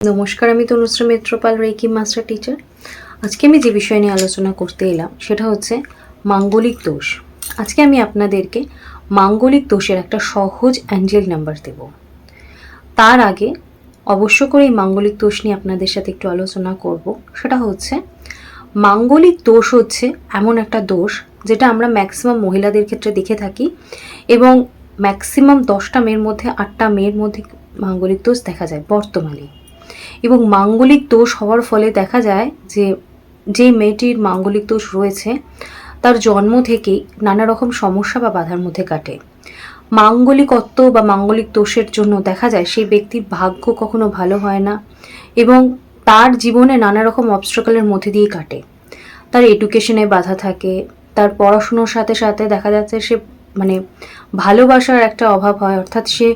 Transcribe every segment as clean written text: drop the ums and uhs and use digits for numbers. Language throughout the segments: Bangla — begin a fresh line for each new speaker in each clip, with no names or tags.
নমস্কার, আমি Tanushree Mitrapal, reiki master teacher. আজকে আমি যে বিষয় নিয়ে আলোচনা করতে এলাম সেটা হচ্ছে মাঙ্গলিক দোষ। আজকে আমি আপনাদেরকে মাঙ্গলিক দোষের একটা সহজ অ্যাঞ্জেল নাম্বার দেব। তার আগে অবশ্য করে এই মাঙ্গলিক দোষ নিয়ে আপনাদের সাথে একটু আলোচনা করব। সেটা হচ্ছে মাঙ্গলিক দোষ হচ্ছে এমন একটা দোষ যেটা আমরা ম্যাক্সিমাম মহিলাদের ক্ষেত্রে দেখে থাকি, এবং ম্যাক্সিমাম 10টা মেয়ের মধ্যে 8টা মেয়ের মধ্যে মাঙ্গলিক দোষ দেখা যায় বর্তমানে। এবং মাঙ্গলিক দোষ হওয়ার ফলে দেখা যায় যে মেয়েটির মাঙ্গলিক দোষ রয়েছে তার জন্ম থেকেই নানা রকম সমস্যা বা বাধার মধ্যে কাটে। মাঙ্গলিকত্ব বা মাঙ্গলিক দোষের জন্য দেখা যায় সেই ব্যক্তির ভাগ্য কখনো ভালো হয় না, এবং তার জীবনে নানা রকম অবস্ট্রাকলের মধ্যে দিয়ে কাটে। তার এডুকেশনে বাধা থাকে, তার পড়াশুনোর সাথে সাথে দেখা যাচ্ছে সে ভালোবাসার একটা অভাব হয়, অর্থাৎ সে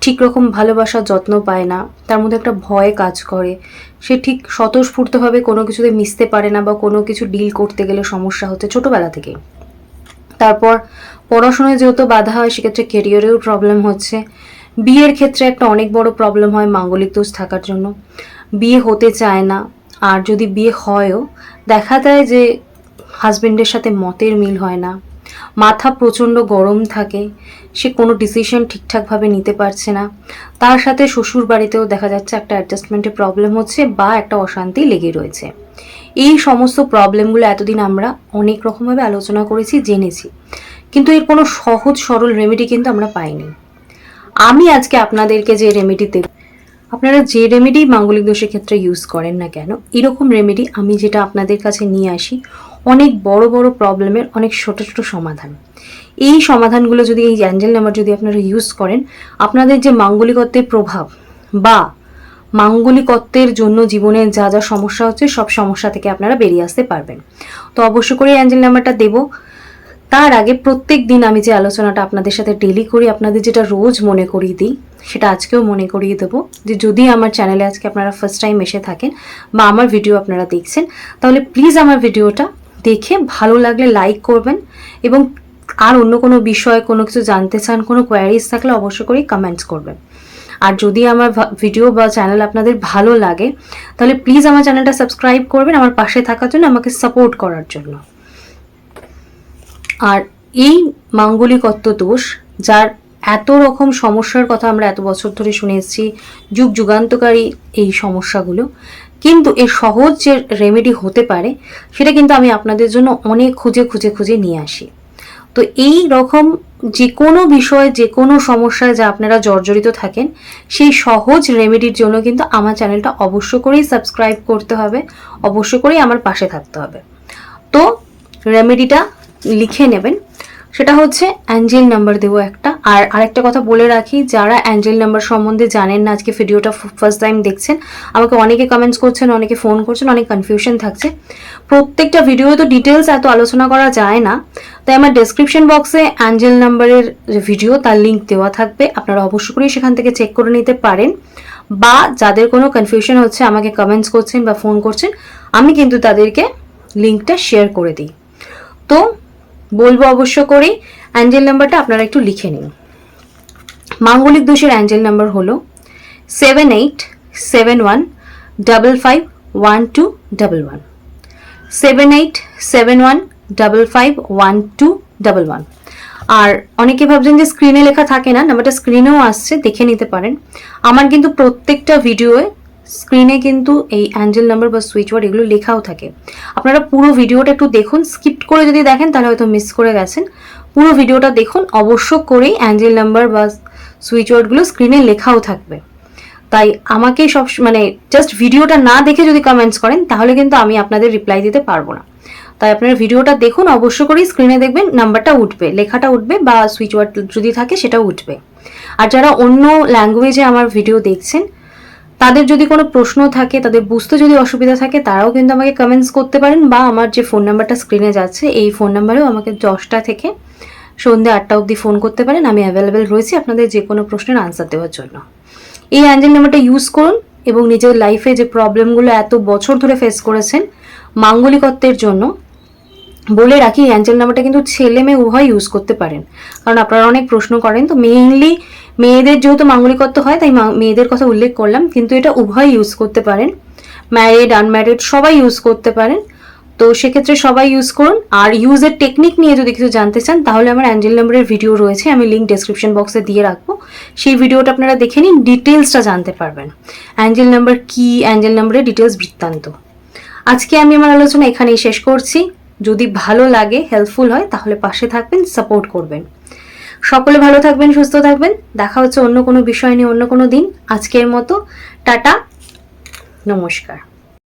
ঠিক রকম ভালোবাসার যত্ন পায় না, তার মধ্যে একটা ভয় কাজ করে, সে ঠিক স্বতঃস্ফূর্তভাবে কোনো কিছুতে মিশতে পারে না বা কোনো কিছু ডিল করতে গেলে সমস্যা হচ্ছে ছোটোবেলা থেকে। তারপর পড়াশোনায় যেহেতু বাধা হয় সেক্ষেত্রে কেরিয়ারেও প্রবলেম হচ্ছে। বিয়ের ক্ষেত্রে একটা অনেক বড় প্রবলেম হয় মাঙ্গলিক দোষ থাকার জন্য, বিয়ে হতে চায় না। আর যদি বিয়ে হয়ও দেখা যায় যে হাজবেন্ডের সাথে মতের মিল হয় না, মাথা প্রচণ্ড গরম থাকে, সে কোনো ডিসিশন ঠিকঠাকভাবে নিতে পারছে না, তার সাথে শ্বশুর বাড়িতেও দেখা যাচ্ছে একটা অ্যাডজাস্টমেন্টের প্রবলেম হচ্ছে বা একটা অশান্তি লেগে রয়েছে। এই সমস্ত প্রবলেমগুলো এতদিন আমরা অনেক রকমভাবে আলোচনা করেছি, জেনেছি, কিন্তু এর কোনো সহজ সরল রেমেডি কিন্তু আমরা পাইনি। আমি আজকে আপনাদেরকে যে রেমেডি দেব, আপনারা যে রেমেডি মাঙ্গলিক দোষের ক্ষেত্রে ইউজ করেন না কেন, এরকম রেমেডি আমি যেটা আপনাদের কাছে নিয়ে আসি অনেক বড় বড় প্রবলেমের অনেক ছোট ছোট সমাধান। এই সমাধানগুলো যদি, এই অ্যাঞ্জেল নাম্বার যদি আপনারা ইউজ করেন, আপনাদের যে মাঙ্গলিকত্বের প্রভাব বা মাঙ্গলিকত্বের জন্য জীবনে যা যা সমস্যা হচ্ছে সব সমস্যা থেকে আপনারা বেরিয়ে আসতে পারবেন। তো অবশ্য করে অ্যাঞ্জেল নাম্বারটা দেব। তার আগে প্রত্যেক দিন আমি যে আলোচনাটা আপনাদের সাথে ডেলি করি, আপনাদের যেটা রোজ মনে করিয়ে দিই, সেটা আজকেও মনে করিয়ে দেবো। যে যদি আমার চ্যানেলে আজকে আপনারা ফার্স্ট টাইম এসে থাকেন বা আমার ভিডিও আপনারা দেখছেন, তাহলে প্লিজ আমার ভিডিওটা দেখে ভালো লাগলে লাইক করবেন, এবং আর অন্য কোনো বিষয়ে কোনো কিছু জানতে চান, কোনো কোয়ারিজ থাকলে অবশ্য করেই কমেন্টস করবেন। আর যদি আমার ভিডিও বা চ্যানেল আপনাদের ভালো লাগে তাহলে প্লিজ আমার চ্যানেলটা সাবস্ক্রাইব করবেন, আমার পাশে থাকার জন্য, আমাকে সাপোর্ট করার জন্য। আর এই মাঙ্গলিকত্ব দোষ, যার এত রকম সমস্যার কথা আমরা এত বছর ধরে শুনে এসেছি, যুগ যুগান্তকারী এই সমস্যাগুলো, কিন্তু এর সহজ যে রেমেডি হতে পারে সেটা কিন্তু আমি আপনাদের জন্য অনেক খুঁজে খুঁজে খুঁজে নিয়ে আসি। তো এই রকম যে কোনো বিষয়ে, যে কোনো সমস্যায় যা আপনারা জর্জরিত থাকেন, সেই সহজ রেমেডির জন্য কিন্তু আমার চ্যানেলটা অবশ্য করেই সাবস্ক্রাইব করতে হবে, অবশ্য করেই আমার পাশে থাকতে হবে। তো রেমেডিটা লিখে নেবেন, সেটা হচ্ছে অ্যাঞ্জেল নাম্বার দেবো একটা। আর আরেকটা কথা বলে রাখি, যারা অ্যাঞ্জেল নাম্বার সম্বন্ধে জানেন না, আজকে ভিডিওটা ফার্স্ট টাইম দেখছেন, আমাকে অনেকে কমেন্টস করছেন, অনেকে ফোন করছেন, অনেক কনফিউশন থাকছে। প্রত্যেকটা ভিডিও তো ডিটেলস এত আলোচনা করা যায় না, তাই আমার ডেসক্রিপশন বক্সে অ্যাঞ্জেল নাম্বারের যে ভিডিও তার লিঙ্ক দেওয়া থাকবে, আপনারা অবশ্য করেই সেখান থেকে চেক করে নিতে পারেন। বা যাদের কোনো কনফিউশন হচ্ছে, আমাকে কমেন্টস করছেন বা ফোন করছেন, আমি কিন্তু তাদেরকে লিঙ্কটা শেয়ার করে দিই। তো বলবো অবশ্য করেই অ্যাঞ্জেল নাম্বারটা আপনারা একটু লিখে নিন। মাঙ্গলিক দোষের অ্যাঞ্জেল নাম্বার হলো 7871551211, 7871551211। আর অনেকে ভাবছেন যে স্ক্রিনে লেখা থাকে না, নাম্বারটা স্ক্রিনেও আসছে, দেখে নিতে পারেন। আমার কিন্তু প্রত্যেকটা ভিডিওয়ে স্ক্রিনে কিন্তু এই অ্যাঞ্জেল নাম্বার বা সুইচ ওয়ার্ড এগুলো লেখাও থাকে। আপনারা পুরো ভিডিওটা একটু দেখুন, স্কিপ করে যদি দেখেন তাহলে হয়তো মিস করে গেছেন। পুরো ভিডিওটা দেখুন, অবশ্য করেই অ্যাঞ্জেল নাম্বার বা সুইচ ওয়ার্ডগুলো স্ক্রিনে লেখাও থাকবে। তাই আমাকে সব জাস্ট ভিডিওটা না দেখে যদি কমেন্টস করেন তাহলে কিন্তু আমি আপনাদের রিপ্লাই দিতে পারবো না। তাই আপনারা ভিডিওটা দেখুন, অবশ্য করেই স্ক্রিনে দেখবেন নাম্বারটা উঠবে, লেখাটা উঠবে, বা সুইচ ওয়ার্ড যদি থাকে সেটাও উঠবে। আর যারা অন্য ল্যাঙ্গুয়েজে আমার ভিডিও দেখছেন, তাদের যদি কোনো প্রশ্ন থাকে, তাদের বুঝতে যদি অসুবিধা থাকে, তারাও কিন্তু আমাকে কমেন্টস করতে পারেন, বা আমার যে ফোন নাম্বারটা স্ক্রিনে যাচ্ছে এই ফোন নাম্বারেও আমাকে 10টা থেকে সন্ধ্যে 8টা অবধি ফোন করতে পারেন। আমি অ্যাভেলেবেল রয়েছি আপনাদের যে কোনো প্রশ্নের আনসার দেওয়ার জন্য। এই অ্যাঞ্জেল নাম্বারটা ইউজ করুন, এবং নিজের লাইফে যে প্রবলেমগুলো এত বছর ধরে ফেস করেছেন মাঙ্গলিকত্বের জন্য, বলে রাখি অ্যাঞ্জেল নাম্বারটা কিন্তু ছেলে মেয়ে উভয় ইউজ করতে পারেন, কারণ আপনারা অনেক প্রশ্ন করেন। তো মেইনলি মেয়েদের যেহেতু মাঙ্গলিকত্ব হয় তাই মেয়েদের কথা উল্লেখ করলাম, কিন্তু এটা উভয় ইউজ করতে পারেন, ম্যারিড আনম্যারিড সবাই ইউজ করতে পারেন। তো সেক্ষেত্রে সবাই ইউজ করুন। আর ইউজের টেকনিক নিয়ে যদি কিছু জানতে চান তাহলে আমার অ্যাঞ্জেল নাম্বারের ভিডিও রয়েছে, আমি লিঙ্ক ডেসক্রিপশন বক্সে দিয়ে রাখবো, সেই ভিডিওটা আপনারা দেখে নিন, ডিটেলসটা জানতে পারবেন অ্যাঞ্জেল নাম্বার কি, অ্যাঞ্জেল নাম্বারের ডিটেলস বৃত্তান্ত। আজকে আমি আমার আলোচনা এখানেই শেষ করছি। যদি ভালো লাগে, হেল্পফুল হয়, তাহলে পাশে থাকবেন, সাপোর্ট করবেন। সকলে ভালো থাকবেন, সুস্থ থাকবেন। দেখা হচ্ছে অন্য কোনো বিষয় নিয়ে অন্য কোনো দিন। আজকের মতো টাটা, নমস্কার।